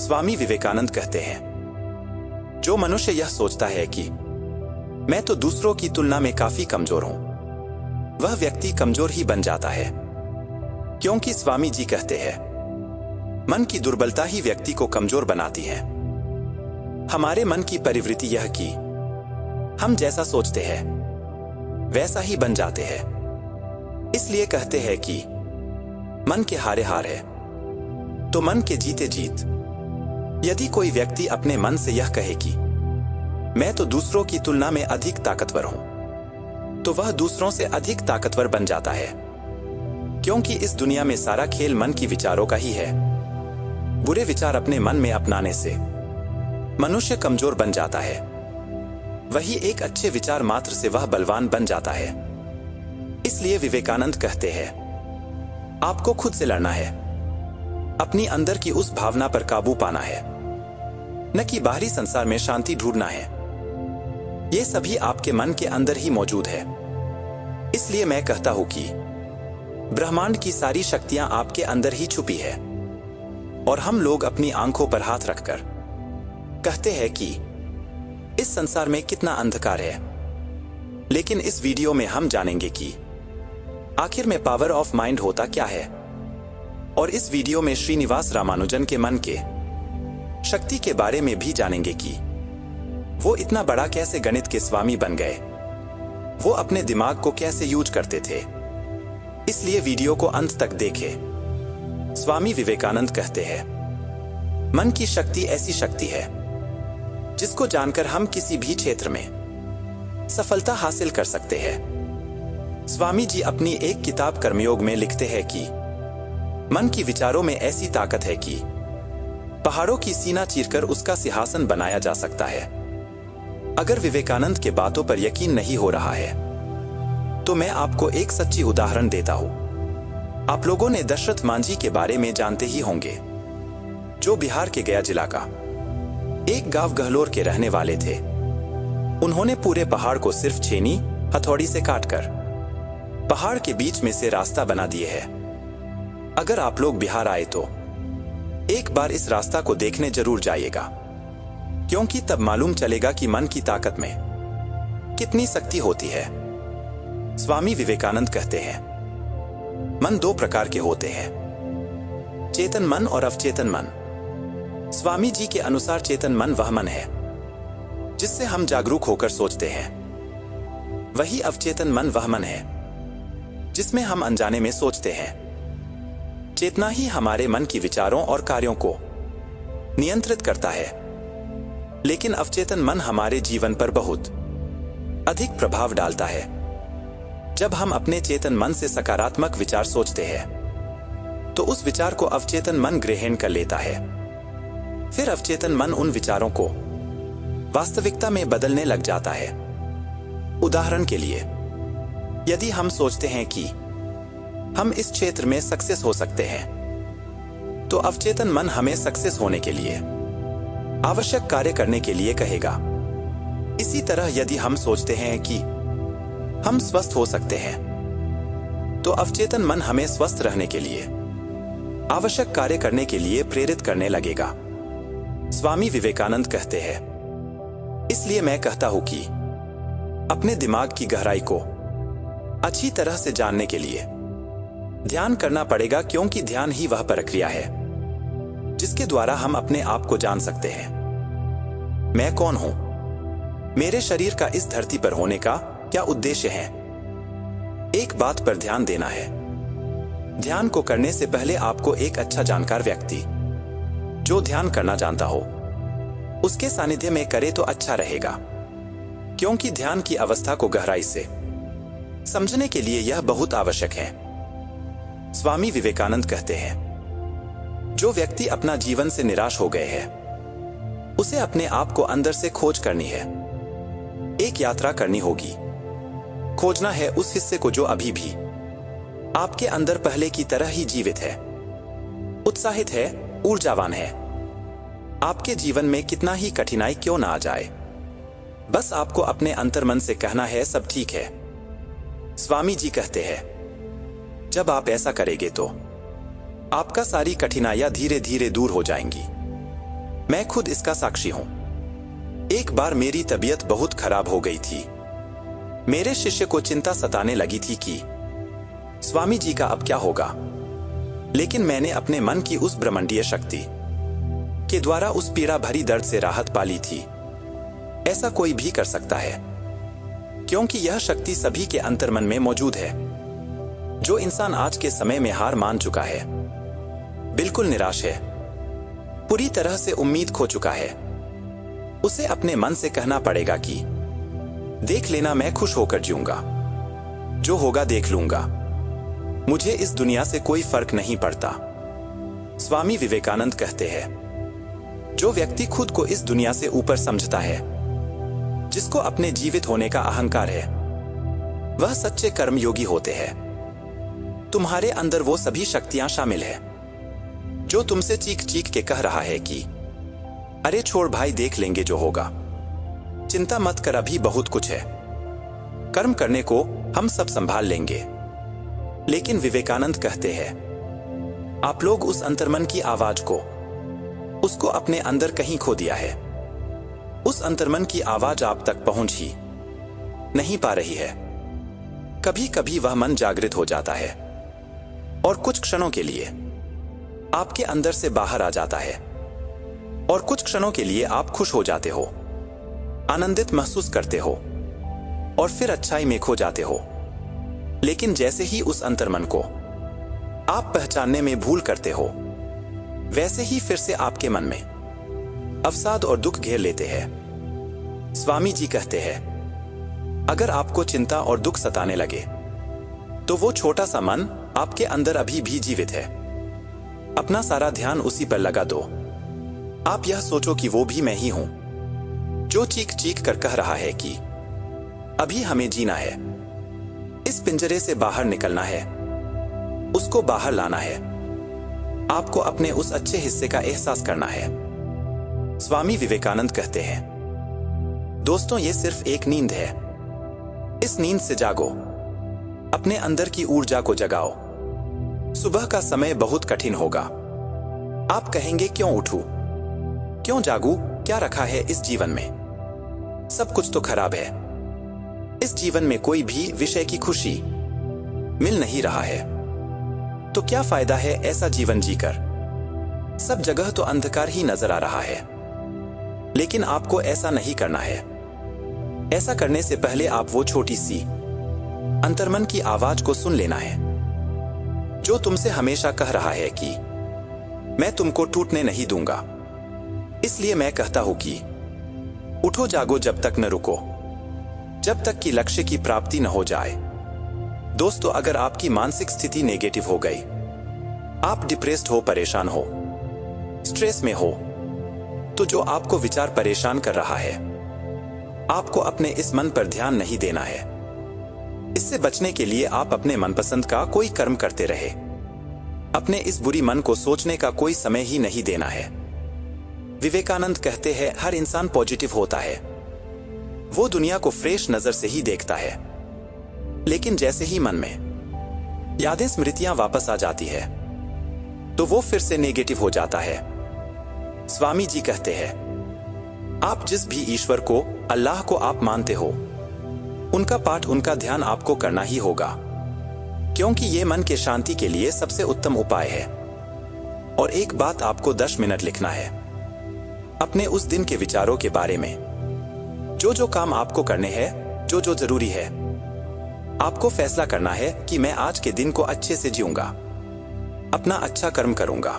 स्वामी विवेकानंद कहते हैं, जो मनुष्य यह सोचता है कि मैं तो दूसरों की तुलना में काफी कमजोर हूं, वह व्यक्ति कमजोर ही बन जाता है। क्योंकि स्वामी जी कहते हैं, मन की दुर्बलता ही व्यक्ति को कमजोर बनाती है। हमारे मन की प्रवृत्ति यह कि हम जैसा सोचते हैं वैसा ही बन जाते हैं। इसलिए कहते हैं कि मन के हारे हार है तो मन के जीते जीत। यदि कोई व्यक्ति अपने मन से यह कहे कि मैं तो दूसरों की तुलना में अधिक ताकतवर हूं, तो वह दूसरों से अधिक ताकतवर बन जाता है। क्योंकि इस दुनिया में सारा खेल मन की विचारों का ही है। बुरे विचार अपने मन में अपनाने से मनुष्य कमजोर बन जाता है, वही एक अच्छे विचार मात्र से वह बलवान बन जाता है। इसलिए विवेकानंद कहते हैं, आपको खुद से लड़ना है, अपनी अंदर की उस भावना पर काबू पाना है, न कि बाहरी संसार में शांति ढूंढना है। ये सभी आपके मन के अंदर ही मौजूद है। इसलिए मैं कहता हूं कि ब्रह्मांड की सारी शक्तियां आपके अंदर ही छुपी है। और हम लोग अपनी आंखों पर हाथ रखकर कहते हैं कि इस संसार में कितना अंधकार है। लेकिन इस वीडियो में हम जानेंगे कि आखिर में पावर ऑफ माइंड होता क्या है। और इस वीडियो में श्रीनिवास रामानुजन के मन के शक्ति के बारे में भी जानेंगे कि वो इतना बड़ा कैसे गणित के स्वामी बन गए, वो अपने दिमाग को कैसे यूज करते थे। इसलिए वीडियो को अंत तक देखें। स्वामी विवेकानंद कहते हैं, मन की शक्ति ऐसी शक्ति है जिसको जानकर हम किसी भी क्षेत्र में सफलता हासिल कर सकते हैं। स्वामी जी अपनी एक किताब कर्मयोग में लिखते हैं कि मन की विचारों में ऐसी ताकत है कि पहाड़ों की सीना चीरकर उसका सिंहासन बनाया जा सकता है। अगर विवेकानंद के बातों पर यकीन नहीं हो रहा है तो मैं आपको एक सच्ची उदाहरण देता हूं। आप लोगों ने दशरथ मांझी के बारे में जानते ही होंगे, जो बिहार के गया जिला का एक गांव गहलोर के रहने वाले थे। उन्होंने पूरे पहाड़ को सिर्फ छेनी हथौड़ी से काटकर पहाड़ के बीच में से रास्ता बना दिए है। अगर आप लोग बिहार आए तो एक बार इस रास्ता को देखने जरूर जाइएगा, क्योंकि तब मालूम चलेगा कि मन की ताकत में कितनी शक्ति होती है। स्वामी विवेकानंद कहते हैं, मन दो प्रकार के होते हैं, चेतन मन और अवचेतन मन। स्वामी जी के अनुसार चेतन मन वह मन है जिससे हम जागरूक होकर सोचते हैं। वही अवचेतन मन वह मन है जिसमें हम अनजाने में सोचते हैं। चेतना ही हमारे मन की विचारों और कार्यों को नियंत्रित करता है, लेकिन अवचेतन मन हमारे जीवन पर बहुत अधिक प्रभाव डालता है। जब हम अपने चेतन मन से सकारात्मक विचार सोचते हैं तो उस विचार को अवचेतन मन ग्रहण कर लेता है। फिर अवचेतन मन उन विचारों को वास्तविकता में बदलने लग जाता है। उदाहरण के लिए, यदि हम सोचते हैं कि हम इस क्षेत्र में सक्सेस हो सकते हैं, तो अवचेतन मन हमें सक्सेस होने के लिए आवश्यक कार्य करने के लिए कहेगा। इसी तरह यदि हम सोचते हैं कि हम स्वस्थ हो सकते हैं, तो अवचेतन मन हमें स्वस्थ रहने के लिए आवश्यक कार्य करने के लिए प्रेरित करने लगेगा। स्वामी विवेकानंद कहते हैं, इसलिए मैं कहता हूं कि अपने दिमाग की गहराई को अच्छी तरह से जानने के लिए ध्यान करना पड़ेगा, क्योंकि ध्यान ही वह प्रक्रिया है जिसके द्वारा हम अपने आप को जान सकते हैं। मैं कौन हूं? मेरे शरीर का इस धरती पर होने का क्या उद्देश्य है? एक बात पर ध्यान देना है, ध्यान को करने से पहले आपको एक अच्छा जानकार व्यक्ति जो ध्यान करना जानता हो उसके सानिध्य में करे तो अच्छा रहेगा, क्योंकि ध्यान की अवस्था को गहराई से समझने के लिए यह बहुत आवश्यक है। स्वामी विवेकानंद कहते हैं, जो व्यक्ति अपना जीवन से निराश हो गए हैं, उसे अपने आप को अंदर से खोज करनी है। एक यात्रा करनी होगी। खोजना है उस हिस्से को जो अभी भी आपके अंदर पहले की तरह ही जीवित है, उत्साहित है, ऊर्जावान है। आपके जीवन में कितना ही कठिनाई क्यों ना आ जाए, बस आपको अपने अंतर्मन से कहना है, सब ठीक है। स्वामी जी कहते हैं, जब आप ऐसा करेंगे तो आपका सारी कठिनाइयां धीरे धीरे दूर हो जाएंगी। मैं खुद इसका साक्षी हूं। एक बार मेरी तबीयत बहुत खराब हो गई थी। मेरे शिष्य को चिंता सताने लगी थी कि स्वामी जी का अब क्या होगा। लेकिन मैंने अपने मन की उस ब्रह्मांडीय शक्ति के द्वारा उस पीड़ा भरी दर्द से राहत पाली थी। ऐसा कोई भी कर सकता है, क्योंकि यह शक्ति सभी के अंतर्मन में मौजूद है। जो इंसान आज के समय में हार मान चुका है, बिल्कुल निराश है, पूरी तरह से उम्मीद खो चुका है, उसे अपने मन से कहना पड़ेगा कि देख लेना, मैं खुश होकर जीऊंगा, जो होगा देख लूंगा, मुझे इस दुनिया से कोई फर्क नहीं पड़ता। स्वामी विवेकानंद कहते हैं, जो व्यक्ति खुद को इस दुनिया से ऊपर समझता है, जिसको अपने जीवित होने का अहंकार है, वह सच्चे कर्मयोगी होते हैं। तुम्हारे अंदर वो सभी शक्तियां शामिल है जो तुमसे चीख चीख के कह रहा है कि अरे छोड़ भाई, देख लेंगे जो होगा, चिंता मत कर, अभी बहुत कुछ है, कर्म करने को हम सब संभाल लेंगे। लेकिन विवेकानंद कहते हैं, आप लोग उस अंतर्मन की आवाज को, उसको अपने अंदर कहीं खो दिया है। उस अंतर्मन की आवाज आप तक पहुंच ही नहीं पा रही है। कभी कभी वह मन जागृत हो जाता है और कुछ क्षणों के लिए आपके अंदर से बाहर आ जाता है, और कुछ क्षणों के लिए आप खुश हो जाते हो, आनंदित महसूस करते हो, और फिर अच्छाई में खो जाते हो। लेकिन जैसे ही उस अंतर्मन को आप पहचानने में भूल करते हो, वैसे ही फिर से आपके मन में अवसाद और दुख घेर लेते हैं। स्वामी जी कहते हैं, अगर आपको चिंता और दुख सताने लगे तो वो छोटा सा मन आपके अंदर अभी भी जीवित है। अपना सारा ध्यान उसी पर लगा दो। आप यह सोचो कि वो भी मैं ही हूं, जो चीख चीख कर कह रहा है कि अभी हमें जीना है, इस पिंजरे से बाहर निकलना है, उसको बाहर लाना है, आपको अपने उस अच्छे हिस्से का एहसास करना है। स्वामी विवेकानंद कहते हैं, दोस्तों, ये सिर्फ एक नींद है, इस नींद से जागो, अपने अंदर की ऊर्जा को जगाओ। सुबह का समय बहुत कठिन होगा। आप कहेंगे, क्यों उठूं, क्यों जागूं, क्या रखा है इस जीवन में, सब कुछ तो खराब है, इस जीवन में कोई भी विषय की खुशी मिल नहीं रहा है, तो क्या फायदा है ऐसा जीवन जीकर, सब जगह तो अंधकार ही नजर आ रहा है। लेकिन आपको ऐसा नहीं करना है। ऐसा करने से पहले आप वो छोटी सी अंतर्मन की आवाज को सुन लेना है, जो तुमसे हमेशा कह रहा है कि मैं तुमको टूटने नहीं दूंगा। इसलिए मैं कहता हूं कि उठो जागो, जब तक न रुको, जब तक कि लक्ष्य की प्राप्ति न हो जाए। दोस्तों, अगर आपकी मानसिक स्थिति नेगेटिव हो गई, आप डिप्रेस्ड हो, परेशान हो, स्ट्रेस में हो, तो जो आपको विचार परेशान कर रहा है, आपको अपने इस मन पर ध्यान नहीं देना है। इससे बचने के लिए आप अपने मनपसंद का कोई कर्म करते रहे। अपने इस बुरी मन को सोचने का कोई समय ही नहीं देना है। विवेकानंद कहते हैं, हर इंसान पॉजिटिव होता है, वो दुनिया को फ्रेश नजर से ही देखता है। लेकिन जैसे ही मन में यादें, स्मृतियां वापस आ जाती है, तो वो फिर से नेगेटिव हो जाता है। स्वामी जी कहते हैं, आप जिस भी ईश्वर को, अल्लाह को आप मानते हो, उनका पाठ, उनका ध्यान आपको करना ही होगा, क्योंकि ये मन के शांति के लिए सबसे उत्तम उपाय है। और एक बात आपको 10 मिनट लिखना है अपने उस दिन के विचारों के बारे में, जो जो काम आपको करने हैं, जो जो जरूरी है। आपको फैसला करना है कि मैं आज के दिन को अच्छे से जीऊंगा, अपना अच्छा कर्म करूंगा।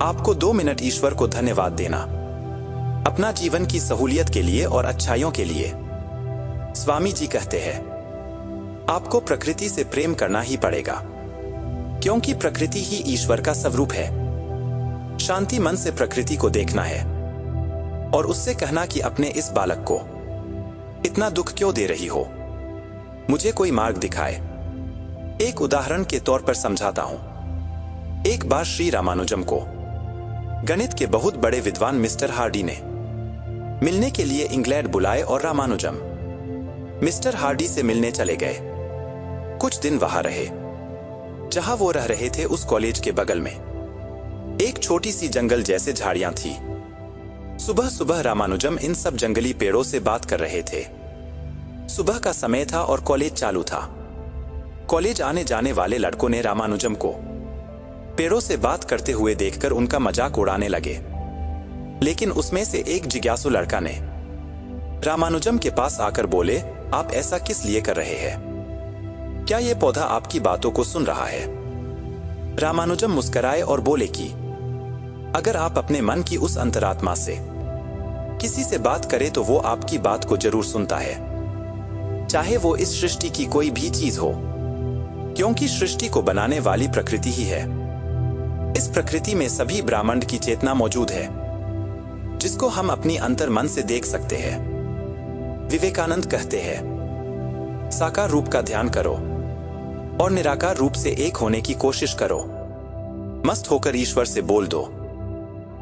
आपको 2 मिनट ईश्वर को धन्यवाद देना, अपना जीवन की सहूलियत के लिए और अच्छाइयों के लिए। स्वामी जी कहते हैं, आपको प्रकृति से प्रेम करना ही पड़ेगा, क्योंकि प्रकृति ही ईश्वर का स्वरूप है। शांति मन से प्रकृति को देखना है और उससे कहना कि अपने इस बालक को इतना दुख क्यों दे रही हो, मुझे कोई मार्ग दिखाए। एक उदाहरण के तौर पर समझाता हूं। एक बार श्री रामानुजम को गणित के बहुत बड़े विद्वान मिस्टर हार्डी ने मिलने के लिए इंग्लैंड बुलाए और रामानुजम मिस्टर हार्डी से मिलने चले गए। कुछ दिन वहां रहे। जहां वो रह रहे थे, उस कॉलेज के बगल में एक छोटी सी जंगल जैसे झाड़ियां थी। सुबह सुबह रामानुजम इन सब जंगली पेड़ों से बात कर रहे थे। सुबह का समय था और कॉलेज चालू था। कॉलेज आने जाने वाले लड़कों ने रामानुजम को पेड़ों से बात करते हुए देखकर उनका मजाक उड़ाने लगे। लेकिन उसमें से एक जिज्ञासु लड़का ने रामानुजम के पास आकर बोले, आप ऐसा किस लिए कर रहे हैं? क्या यह पौधा आपकी बातों को सुन रहा है? रामानुजम मुस्कुराए और बोले कि अगर आप अपने मन की उस अंतरात्मा से किसी से बात करें तो वो आपकी बात को जरूर सुनता है, चाहे वो इस सृष्टि की कोई भी चीज हो, क्योंकि सृष्टि को बनाने वाली प्रकृति ही है। इस प्रकृति में सभी ब्रह्मांड की चेतना मौजूद है, जिसको हम अपनी अंतर मन से देख सकते हैं। विवेकानंद कहते हैं, साकार रूप का ध्यान करो और निराकार रूप से एक होने की कोशिश करो। मस्त होकर ईश्वर से बोल दो,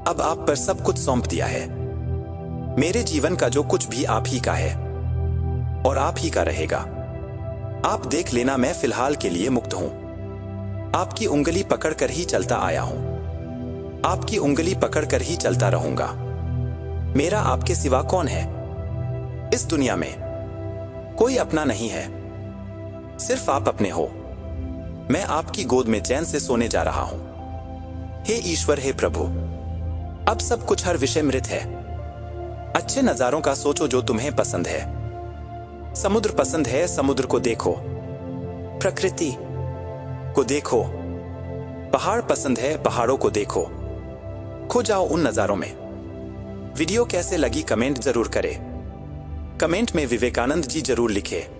अब आप पर सब कुछ सौंप दिया है। मेरे जीवन का जो कुछ भी आप ही का है और आप ही का रहेगा। आप देख लेना, मैं फिलहाल के लिए मुक्त हूं। आपकी उंगली पकड़कर ही चलता आया हूं, आपकी उंगली पकड़कर ही चलता रहूंगा। मेरा आपके सिवा कौन है? इस दुनिया में कोई अपना नहीं है, सिर्फ आप अपने हो। मैं आपकी गोद में चैन से सोने जा रहा हूं। हे ईश्वर, हे प्रभु, अब सब कुछ हर विषय मृत है। अच्छे नजारों का सोचो जो तुम्हें पसंद है। समुद्र पसंद है, समुद्र को देखो। प्रकृति को देखो। पहाड़ पसंद है, पहाड़ों को देखो। खो जाओ उन नजारों में। वीडियो कैसे लगी कमेंट जरूर करें। कमेंट में विवेकानंद जी जरूर लिखें।